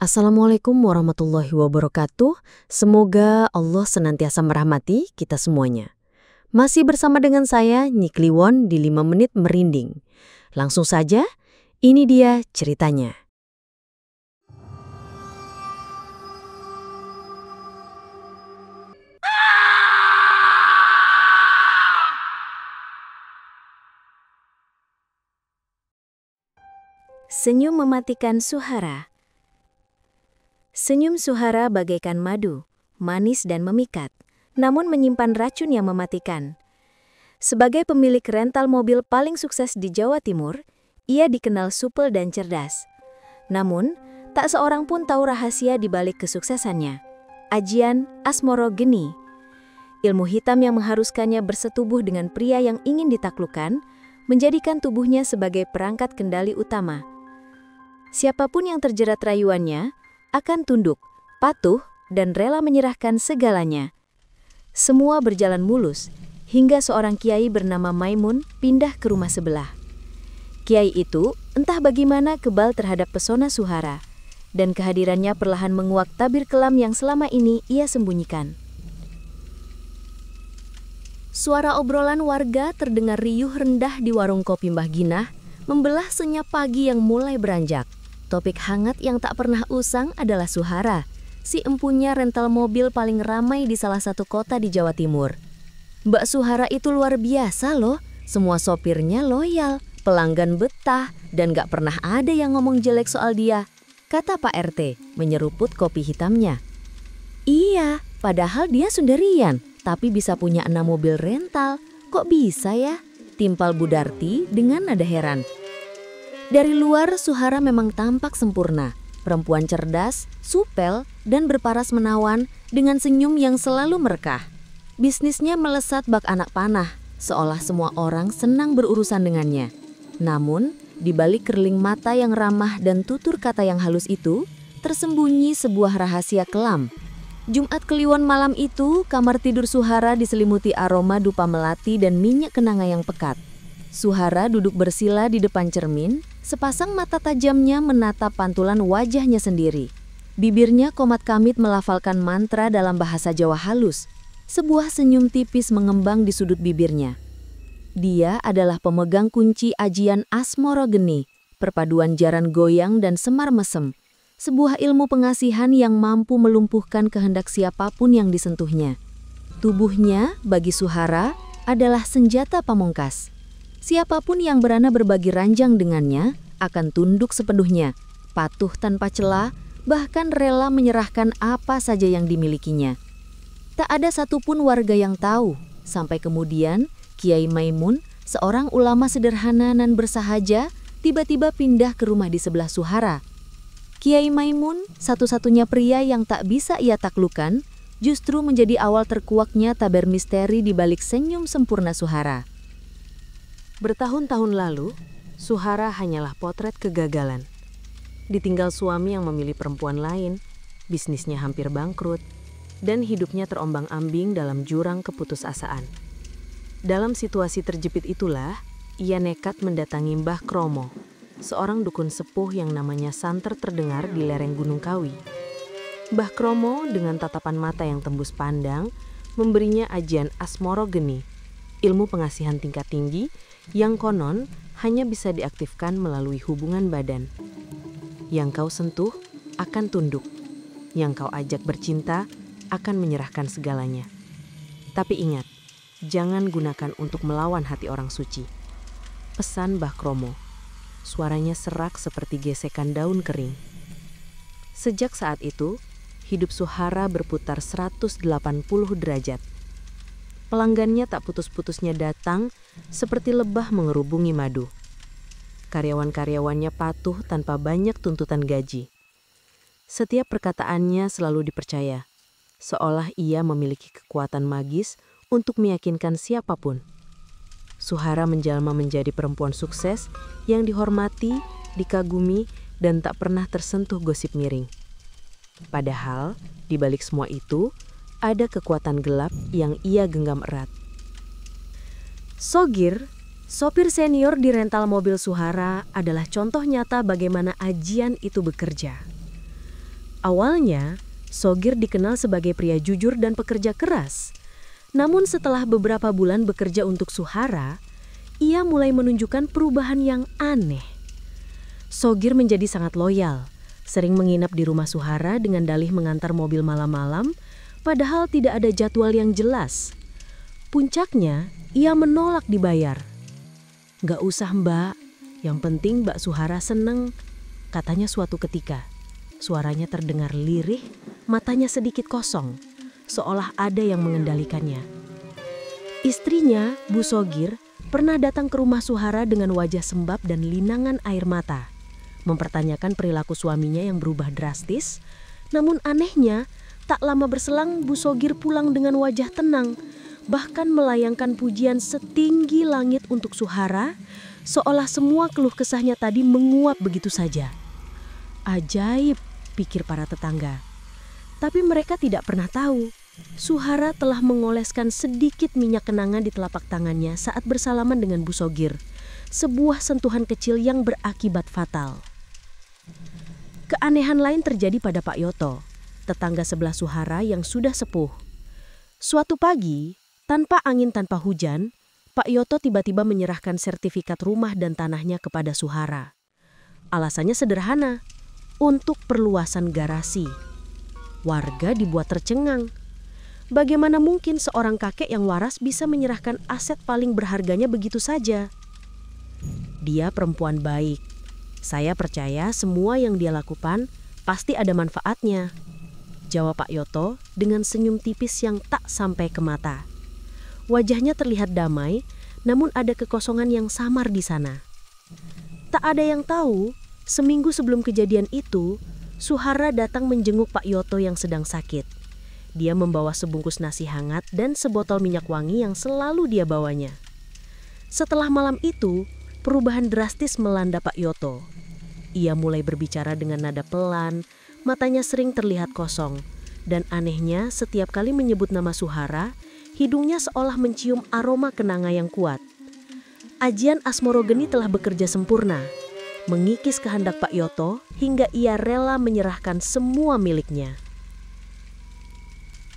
Assalamualaikum warahmatullahi wabarakatuh. Semoga Allah senantiasa merahmati kita semuanya. Masih bersama dengan saya, Nyi Kliwon di 5 Menit Merinding. Langsung saja, ini dia ceritanya. Senyum mematikan Suhara. Senyum Suhara bagaikan madu, manis dan memikat, namun menyimpan racun yang mematikan. Sebagai pemilik rental mobil paling sukses di Jawa Timur, ia dikenal supel dan cerdas. Namun, tak seorang pun tahu rahasia di balik kesuksesannya. Ajian Asmoro Geni. Ilmu hitam yang mengharuskannya bersetubuh dengan pria yang ingin ditaklukkan, menjadikan tubuhnya sebagai perangkat kendali utama. Siapapun yang terjerat rayuannya akan tunduk, patuh, dan rela menyerahkan segalanya. Semua berjalan mulus, hingga seorang kiai bernama Maimun pindah ke rumah sebelah. Kiai itu entah bagaimana kebal terhadap pesona Suhara, dan kehadirannya perlahan menguak tabir kelam yang selama ini ia sembunyikan. Suara obrolan warga terdengar riuh rendah di warung kopi Mbah Ginah, membelah senyap pagi yang mulai beranjak. Topik hangat yang tak pernah usang adalah Suhara, si empunya rental mobil paling ramai di salah satu kota di Jawa Timur. Mbak Suhara itu luar biasa loh, semua sopirnya loyal, pelanggan betah, dan gak pernah ada yang ngomong jelek soal dia, kata Pak RT, menyeruput kopi hitamnya. Iya, padahal dia sendirian, tapi bisa punya 6 mobil rental, kok bisa ya? Timpal Budarti dengan nada heran. Dari luar, Suhara memang tampak sempurna. Perempuan cerdas, supel, dan berparas menawan dengan senyum yang selalu merekah. Bisnisnya melesat bak anak panah, seolah semua orang senang berurusan dengannya. Namun, di balik kerling mata yang ramah dan tutur kata yang halus itu, tersembunyi sebuah rahasia kelam. Jumat Kliwon malam itu, kamar tidur Suhara diselimuti aroma dupa melati dan minyak kenanga yang pekat. Suhara duduk bersila di depan cermin, sepasang mata tajamnya menatap pantulan wajahnya sendiri. Bibirnya komat kamit melafalkan mantra dalam bahasa Jawa halus. Sebuah senyum tipis mengembang di sudut bibirnya. Dia adalah pemegang kunci ajian Asmoro Geni, perpaduan jaran goyang dan semar mesem. Sebuah ilmu pengasihan yang mampu melumpuhkan kehendak siapapun yang disentuhnya. Tubuhnya, bagi Suhara, adalah senjata pamungkas. Siapapun yang berani berbagi ranjang dengannya akan tunduk sepenuhnya, patuh tanpa cela, bahkan rela menyerahkan apa saja yang dimilikinya. Tak ada satupun warga yang tahu, sampai kemudian Kiai Maimun, seorang ulama sederhana dan bersahaja, tiba-tiba pindah ke rumah di sebelah Suhara. Kiai Maimun, satu-satunya pria yang tak bisa ia taklukan, justru menjadi awal terkuaknya tabir misteri di balik senyum sempurna Suhara. Bertahun-tahun lalu, Suhara hanyalah potret kegagalan. Ditinggal suami yang memilih perempuan lain, bisnisnya hampir bangkrut, dan hidupnya terombang-ambing dalam jurang keputusasaan. Dalam situasi terjepit itulah, ia nekat mendatangi Mbah Kromo, seorang dukun sepuh yang namanya santer terdengar di lereng Gunung Kawi. Mbah Kromo dengan tatapan mata yang tembus pandang, memberinya ajian Asmoro Geni, ilmu pengasihan tingkat tinggi yang konon hanya bisa diaktifkan melalui hubungan badan. Yang kau sentuh akan tunduk, yang kau ajak bercinta akan menyerahkan segalanya. Tapi ingat, jangan gunakan untuk melawan hati orang suci. Pesan Mbah Kromo. Suaranya serak seperti gesekan daun kering. Sejak saat itu, hidup Suhara berputar 180 derajat. Pelanggannya tak putus-putusnya datang seperti lebah mengerubungi madu. Karyawan-karyawannya patuh tanpa banyak tuntutan gaji. Setiap perkataannya selalu dipercaya, seolah ia memiliki kekuatan magis untuk meyakinkan siapapun. Suhara menjalma menjadi perempuan sukses yang dihormati, dikagumi, dan tak pernah tersentuh gosip miring. Padahal, di balik semua itu, ada kekuatan gelap yang ia genggam erat. Sogir, sopir senior di rental mobil Suhara, adalah contoh nyata bagaimana ajian itu bekerja. Awalnya, Sogir dikenal sebagai pria jujur dan pekerja keras. Namun setelah beberapa bulan bekerja untuk Suhara, ia mulai menunjukkan perubahan yang aneh. Sogir menjadi sangat loyal, sering menginap di rumah Suhara dengan dalih mengantar mobil malam-malam, padahal tidak ada jadwal yang jelas. Puncaknya, ia menolak dibayar. "Gak usah mbak, yang penting Mbak Suhara seneng," katanya suatu ketika. Suaranya terdengar lirih, matanya sedikit kosong, seolah ada yang mengendalikannya. Istrinya, Bu Sogir, pernah datang ke rumah Suhara dengan wajah sembab dan linangan air mata, mempertanyakan perilaku suaminya yang berubah drastis. Namun anehnya, tak lama berselang Bu Sogir pulang dengan wajah tenang, bahkan melayangkan pujian setinggi langit untuk Suhara, seolah semua keluh kesahnya tadi menguap begitu saja. Ajaib, pikir para tetangga. Tapi mereka tidak pernah tahu, Suhara telah mengoleskan sedikit minyak kenanga di telapak tangannya saat bersalaman dengan Bu Sogir, sebuah sentuhan kecil yang berakibat fatal. Keanehan lain terjadi pada Pak Yoto, tetangga sebelah Suhara yang sudah sepuh. Suatu pagi, tanpa angin tanpa hujan, Pak Yoto tiba-tiba menyerahkan sertifikat rumah dan tanahnya kepada Suhara. Alasannya sederhana, untuk perluasan garasi. Warga dibuat tercengang. Bagaimana mungkin seorang kakek yang waras bisa menyerahkan aset paling berharganya begitu saja? Dia perempuan baik. Saya percaya semua yang dia lakukan pasti ada manfaatnya, jawab Pak Yoto dengan senyum tipis yang tak sampai ke mata. Wajahnya terlihat damai, namun ada kekosongan yang samar di sana. Tak ada yang tahu, seminggu sebelum kejadian itu, Suhara datang menjenguk Pak Yoto yang sedang sakit. Dia membawa sebungkus nasi hangat dan sebotol minyak wangi yang selalu dia bawanya. Setelah malam itu, perubahan drastis melanda Pak Yoto. Ia mulai berbicara dengan nada pelan, matanya sering terlihat kosong, dan anehnya setiap kali menyebut nama Suhara, hidungnya seolah mencium aroma kenanga yang kuat. Ajian Asmorogeni telah bekerja sempurna, mengikis kehendak Pak Yoto hingga ia rela menyerahkan semua miliknya.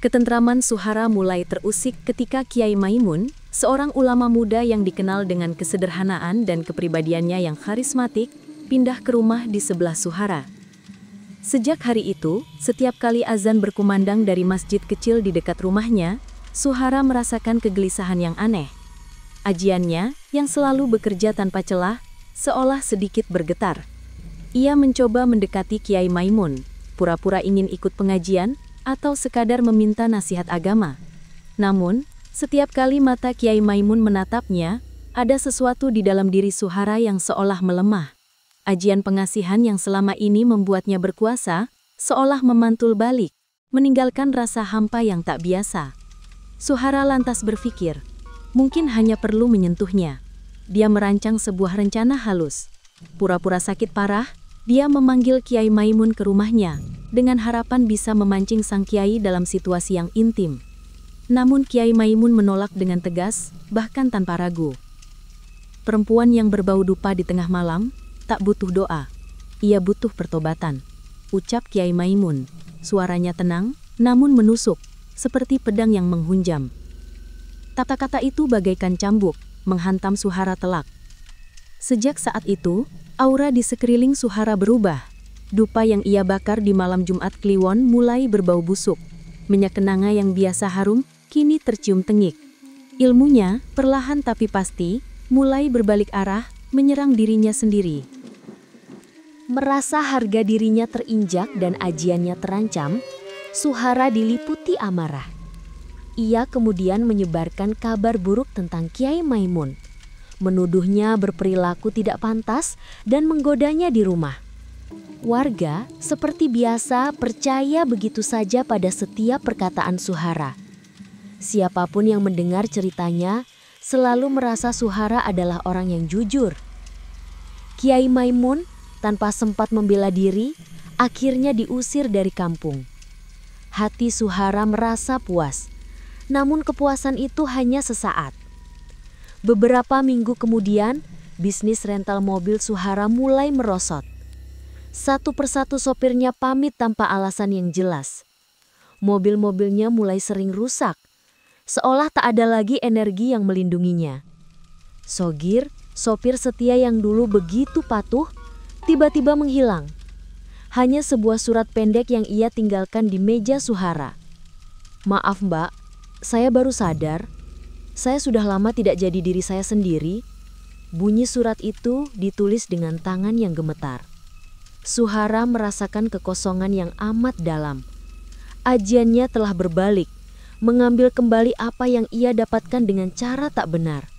Ketentraman Suhara mulai terusik ketika Kiai Maimun, seorang ulama muda yang dikenal dengan kesederhanaan dan kepribadiannya yang karismatik, pindah ke rumah di sebelah Suhara. Sejak hari itu, setiap kali azan berkumandang dari masjid kecil di dekat rumahnya, Suhara merasakan kegelisahan yang aneh. Ajiannya, yang selalu bekerja tanpa celah, seolah sedikit bergetar. Ia mencoba mendekati Kiai Maimun, pura-pura ingin ikut pengajian, atau sekadar meminta nasihat agama. Namun, setiap kali mata Kiai Maimun menatapnya, ada sesuatu di dalam diri Suhara yang seolah melemah. Ajian pengasihan yang selama ini membuatnya berkuasa, seolah memantul balik, meninggalkan rasa hampa yang tak biasa. Suhara lantas berpikir, mungkin hanya perlu menyentuhnya. Dia merancang sebuah rencana halus. Pura-pura sakit parah, dia memanggil Kiai Maimun ke rumahnya, dengan harapan bisa memancing sang Kiai dalam situasi yang intim. Namun Kiai Maimun menolak dengan tegas, bahkan tanpa ragu. Perempuan yang berbau dupa di tengah malam, tak butuh doa. Ia butuh pertobatan, ucap Kiai Maimun. Suaranya tenang, namun menusuk, seperti pedang yang menghunjam. Kata-kata itu bagaikan cambuk, menghantam Suhara telak. Sejak saat itu, aura di sekeliling Suhara berubah. Dupa yang ia bakar di malam Jumat Kliwon mulai berbau busuk. Minyak kenanga yang biasa harum, kini tercium tengik. Ilmunya, perlahan tapi pasti, mulai berbalik arah, menyerang dirinya sendiri. Merasa harga dirinya terinjak dan ajiannya terancam, Suhara diliputi amarah. Ia kemudian menyebarkan kabar buruk tentang Kiai Maimun, menuduhnya berperilaku tidak pantas dan menggodanya di rumah. Warga seperti biasa percaya begitu saja pada setiap perkataan Suhara. Siapapun yang mendengar ceritanya selalu merasa Suhara adalah orang yang jujur. Kiai Maimun tanpa sempat membela diri, akhirnya diusir dari kampung. Hati Suhara merasa puas, namun kepuasan itu hanya sesaat. Beberapa minggu kemudian, bisnis rental mobil Suhara mulai merosot. Satu persatu sopirnya pamit tanpa alasan yang jelas. Mobil-mobilnya mulai sering rusak, seolah tak ada lagi energi yang melindunginya. Sogir, sopir setia yang dulu begitu patuh, tiba-tiba menghilang. Hanya sebuah surat pendek yang ia tinggalkan di meja Suhara. "Maaf Mbak, saya baru sadar. Saya sudah lama tidak jadi diri saya sendiri." Bunyi surat itu ditulis dengan tangan yang gemetar. Suhara merasakan kekosongan yang amat dalam. Ajiannya telah berbalik, mengambil kembali apa yang ia dapatkan dengan cara tak benar.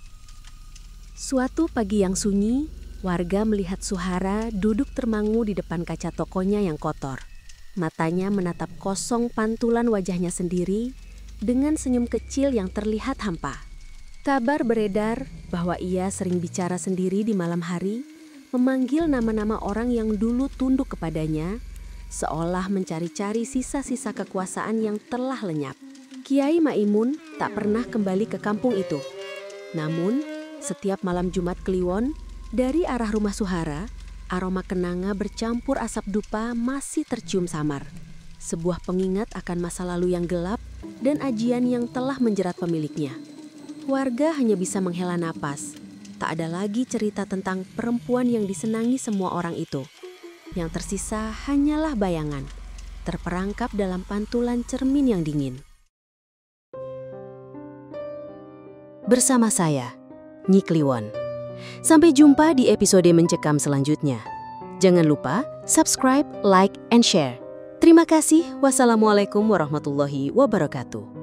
Suatu pagi yang sunyi, warga melihat Suhara duduk termangu di depan kaca tokonya yang kotor. Matanya menatap kosong pantulan wajahnya sendiri dengan senyum kecil yang terlihat hampa. Kabar beredar bahwa ia sering bicara sendiri di malam hari, memanggil nama-nama orang yang dulu tunduk kepadanya, seolah mencari-cari sisa-sisa kekuasaan yang telah lenyap. Kiai Maimun tak pernah kembali ke kampung itu. Namun, setiap malam Jumat Kliwon, dari arah rumah Suhara, aroma kenanga bercampur asap dupa masih tercium samar. Sebuah pengingat akan masa lalu yang gelap dan ajian yang telah menjerat pemiliknya. Warga hanya bisa menghela napas. Tak ada lagi cerita tentang perempuan yang disenangi semua orang itu. Yang tersisa hanyalah bayangan, terperangkap dalam pantulan cermin yang dingin. Bersama saya, Nyi Kliwon. Sampai jumpa di episode Mencekam selanjutnya. Jangan lupa subscribe, like, and share. Terima kasih. Wassalamualaikum warahmatullahi wabarakatuh.